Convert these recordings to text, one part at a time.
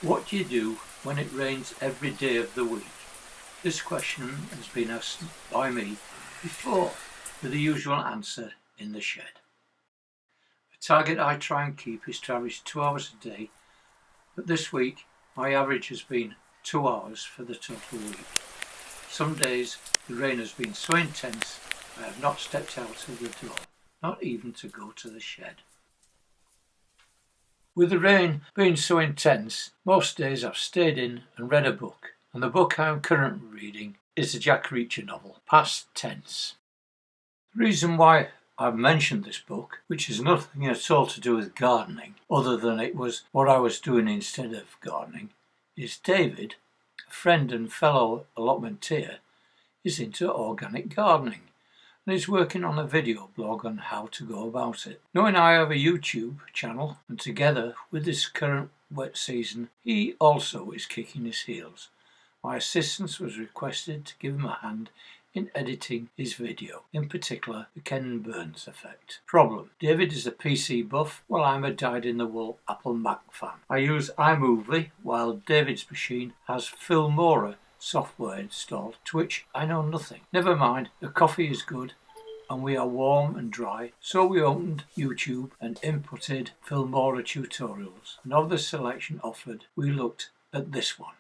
What do you do when it rains every day of the week? This question has been asked by me before, with the usual answer in the shed. The target I try and keep is to average 2 hours a day, but this week my average has been 2 hours for the total week. Some days the rain has been so intense I have not stepped out of the door, not even to go to the shed. With the rain being so intense, most days I've stayed in and read a book, and the book I am currently reading is the Jack Reacher novel, Past Tense. The reason why I've mentioned this book, which has nothing at all to do with gardening, other than it was what I was doing instead of gardening, is David, a friend and fellow allotmenteer, is into organic gardening and is working on a video blog on how to go about it. Knowing I have a YouTube channel, and together with this current wet season, he also is kicking his heels. My assistance was requested to give him a hand in editing his video, in particular the Ken Burns effect. Problem: David is a PC buff while I'm a dyed-in-the-wool Apple Mac fan. I use iMovie while David's machine has Filmora software installed, to which I know nothing. Never mind, the coffee is good and we are warm and dry, so we opened YouTube and inputted Filmora tutorials, and of the selection offered we looked at this one.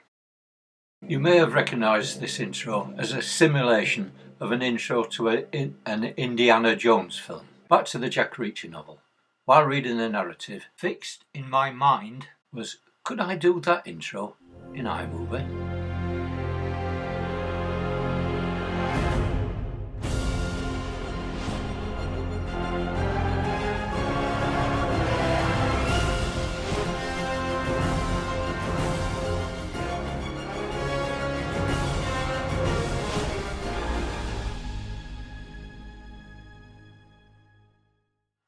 You may have recognised this intro as a simulation of an intro to an Indiana Jones film. Back to the Jack Reacher novel. While reading the narrative, fixed in my mind was, could I do that intro in iMovie?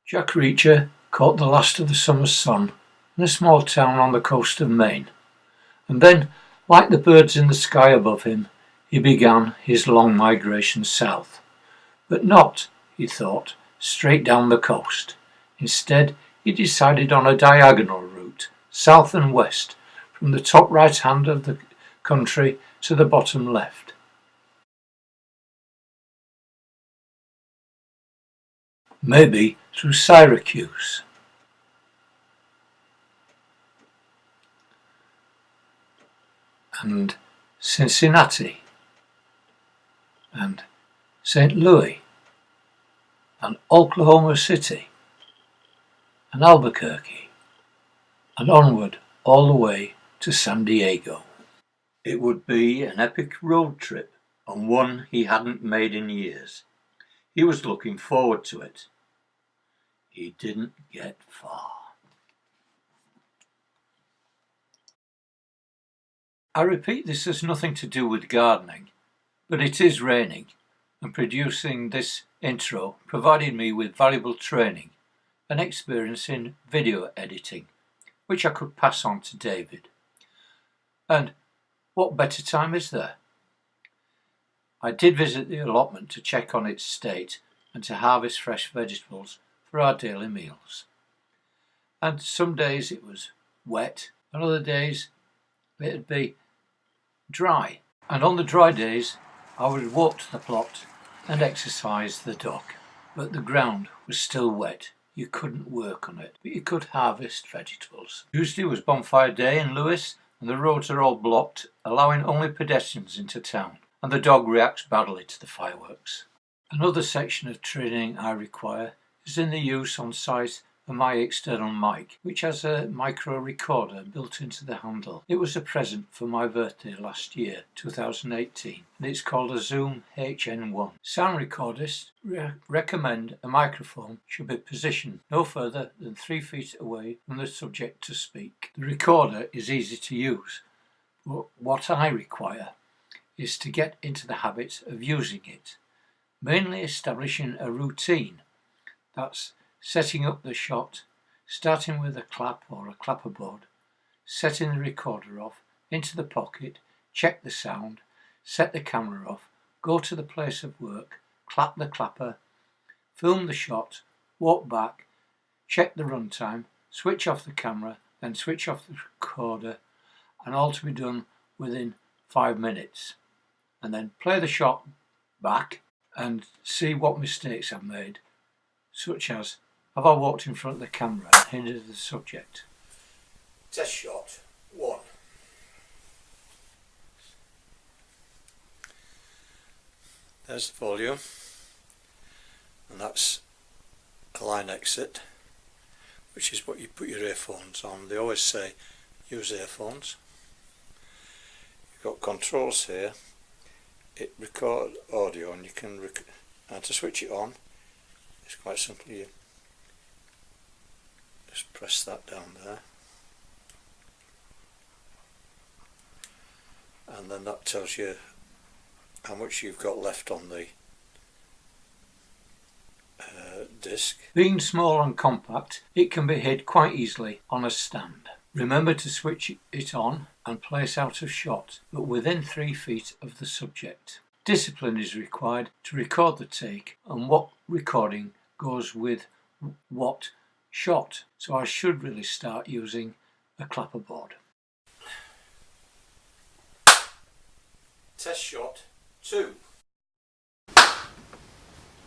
Jack Reacher caught the last of the summer's sun in a small town on the coast of Maine, and then, like the birds in the sky above him, he began his long migration south. But not, he thought, straight down the coast. Instead, he decided on a diagonal route, south and west, from the top right hand of the country to the bottom left. Maybe through Syracuse, and Cincinnati, and St. Louis, and Oklahoma City, and Albuquerque, and onward all the way to San Diego. It would be an epic road trip, and one he hadn't made in years. He was looking forward to it. He didn't get far. I repeat, this has nothing to do with gardening, but it is raining, and producing this intro provided me with valuable training and experience in video editing, which I could pass on to David. And what better time is there? I did visit the allotment to check on its state and to harvest fresh vegetables for our daily meals. And some days it was wet, and other days it'd be dry. And on the dry days I would walk to the plot and exercise the dog. But the ground was still wet. You couldn't work on it, but you could harvest vegetables. Tuesday was bonfire day in Lewis, and the roads are all blocked, allowing only pedestrians into town, and the dog reacts badly to the fireworks. Another section of training I require is in the use on site of my external mic, which has a micro recorder built into the handle. It was a present for my birthday last year, 2018, and it's called a Zoom HN1. Sound recordists recommend a microphone should be positioned no further than 3 feet away from the subject to speak. The recorder is easy to use, but what I require is to get into the habit of using it, mainly establishing a routine. That's setting up the shot, starting with a clap or a clapperboard, setting the recorder off, into the pocket, check the sound, set the camera off, go to the place of work, clap the clapper, film the shot, walk back, check the runtime, switch off the camera, then switch off the recorder, and all to be done within 5 minutes. And then play the shot back and see what mistakes I've made, such as, have I walked in front of the camera and hindered the subject? Test shot 1. There's the volume, and that's a line exit, which is what you put your earphones on. They always say use earphones. You've got controls here. It records audio, and you can and to switch it on, it's quite simple. You just press that down there, and then that tells you how much you've got left on the disc. Being small and compact, it can be hid quite easily on a stand. Remember to switch it on and place out of shot, but within 3 feet of the subject. Discipline is required to record the take and what recording goes with what shot, so I should really start using a clapperboard. Test shot 2.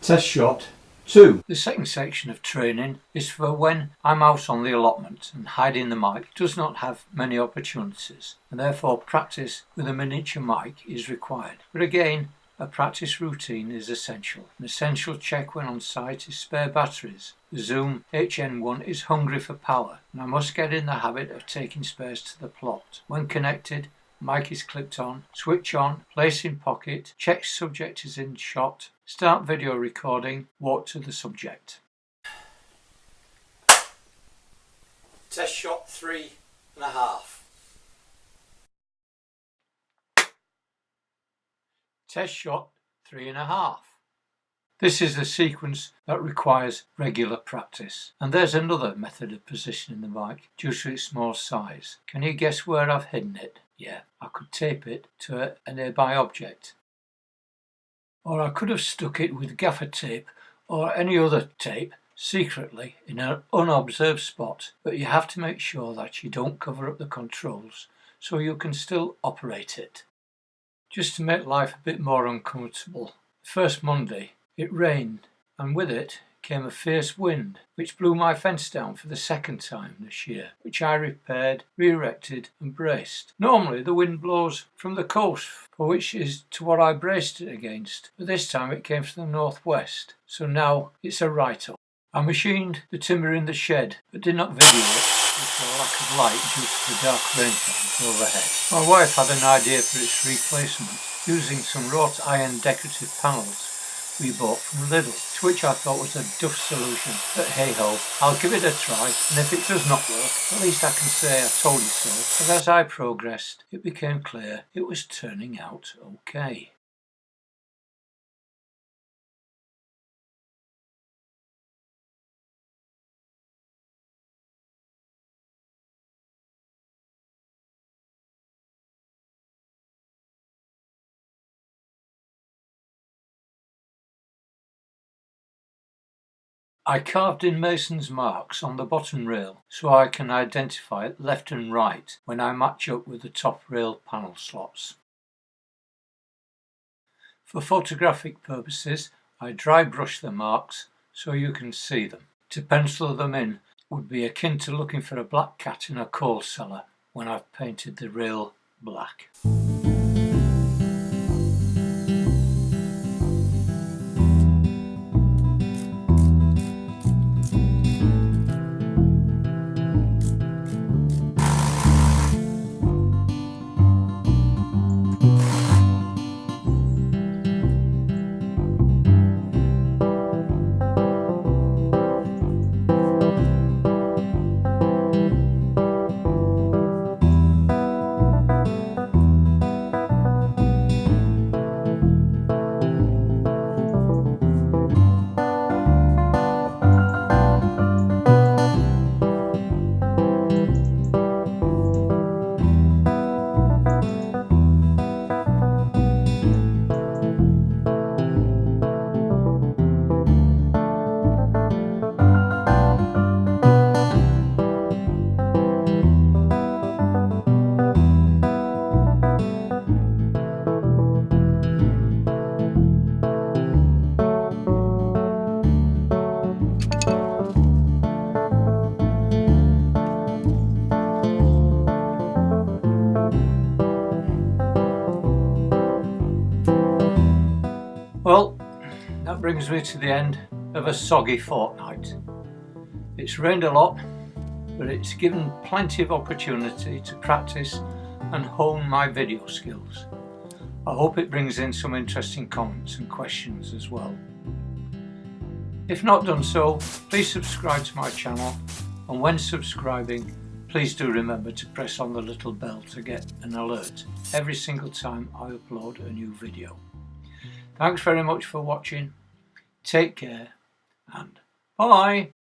Test shot 2. The second section of training is for when I'm out on the allotment and hiding the mic does not have many opportunities, and therefore practice with a miniature mic is required. But again, a practice routine is essential. An essential check when on site is spare batteries. The Zoom HN1 is hungry for power, and I must get in the habit of taking spares to the plot. When connected, mic is clipped on, switch on, place in pocket, check subject is in shot, start video recording, walk to the subject. Test shot 3.5. Test shot 3.5. This is a sequence that requires regular practice. And there's another method of positioning the mic due to its small size. Can you guess where I've hidden it? Yeah, I could tape it to a nearby object. Or I could have stuck it with gaffer tape or any other tape secretly in an unobserved spot, but you have to make sure that you don't cover up the controls so you can still operate it. Just to make life a bit more uncomfortable, the first Monday it rained, and with it came a fierce wind, which blew my fence down for the second time this year, which I repaired, re-erected and braced. Normally the wind blows from the coast, for which is to what I braced it against, but this time it came from the northwest, so now it's a write-off. I machined the timber in the shed, but did not video it due to a lack of light due to the dark rain clouds overhead. My wife had an idea for its replacement, using some wrought iron decorative panels we bought from Lidl, to which I thought was a duff solution, but hey ho, I'll give it a try, and if it does not work, at least I can say I told you so. But as I progressed, it became clear it was turning out okay. I carved in mason's marks on the bottom rail so I can identify left and right when I match up with the top rail panel slots. For photographic purposes, I dry brush the marks so you can see them. To pencil them in would be akin to looking for a black cat in a coal cellar when I've painted the rail black. brings me to the end of a soggy fortnight. It's rained a lot, but it's given plenty of opportunity to practice and hone my video skills. I hope it brings in some interesting comments and questions as well. If not done so, please subscribe to my channel, and when subscribing, please do remember to press on the little bell to get an alert every single time I upload a new video. Thanks very much for watching, take care and bye!